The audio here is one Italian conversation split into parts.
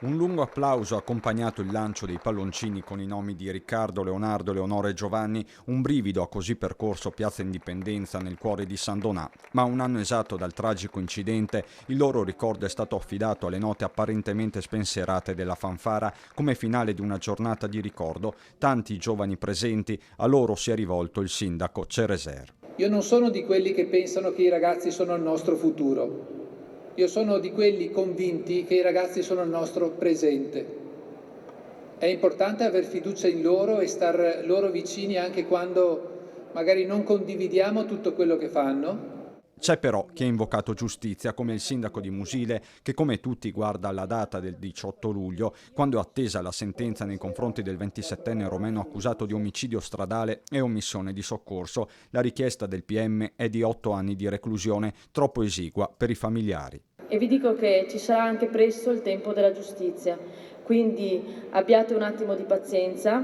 Un lungo applauso ha accompagnato il lancio dei palloncini con i nomi di Riccardo, Leonardo, Leonora e Giovanni, un brivido ha così percorso Piazza Indipendenza nel cuore di San Donà, ma un anno esatto dal tragico incidente il loro ricordo è stato affidato alle note apparentemente spensierate della fanfara come finale di una giornata di ricordo, tanti giovani presenti, a loro si è rivolto il sindaco Cereser. Io non sono di quelli che pensano che i ragazzi sono il nostro futuro. Io sono di quelli convinti che i ragazzi sono il nostro presente. È importante aver fiducia in loro e star loro vicini anche quando magari non condividiamo tutto quello che fanno. C'è però chi ha invocato giustizia, come il sindaco di Musile, che come tutti guarda alla data del 18 luglio, quando è attesa la sentenza nei confronti del 27enne romeno accusato di omicidio stradale e omissione di soccorso. La richiesta del PM è di 8 anni di reclusione, troppo esigua per i familiari. E vi dico che ci sarà anche presto il tempo della giustizia, quindi abbiate un attimo di pazienza,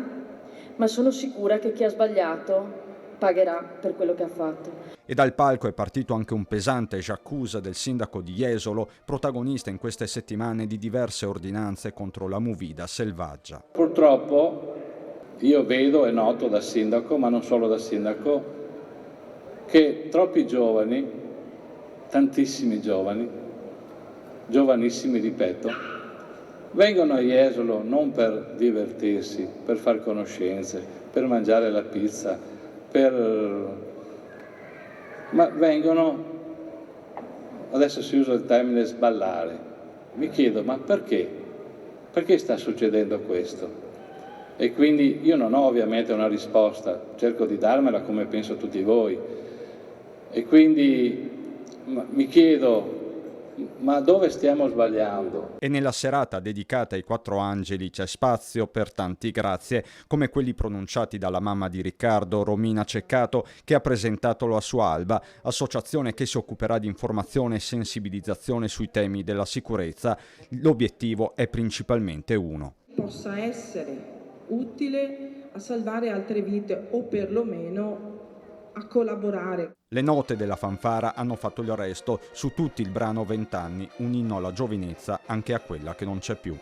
ma sono sicura che chi ha sbagliato pagherà per quello che ha fatto. E dal palco è partito anche un pesante j'accuse del sindaco di Jesolo, protagonista in queste settimane di diverse ordinanze contro la movida selvaggia. Purtroppo io vedo e noto da sindaco, ma non solo da sindaco, che troppi giovani, tantissimi giovani, giovanissimi ripeto, vengono a Jesolo non per divertirsi, per far conoscenze, per mangiare la pizza, ma vengono, adesso si usa il termine sballare. Mi chiedo, ma perché? Perché sta succedendo questo? E quindi io non ho ovviamente una risposta, cerco di darmela come penso tutti voi. E quindi mi chiedo, ma dove stiamo sbagliando? E nella serata dedicata ai 4 angeli c'è spazio per tanti grazie, come quelli pronunciati dalla mamma di Riccardo, Romina Ceccato, che ha presentato la sua Alba, associazione che si occuperà di informazione e sensibilizzazione sui temi della sicurezza. L'obiettivo è principalmente uno: possa essere utile a salvare altre vite o perlomeno a collaborare. Le note della fanfara hanno fatto il resto, su tutti il brano 20 anni, un inno alla giovinezza anche a quella che non c'è più.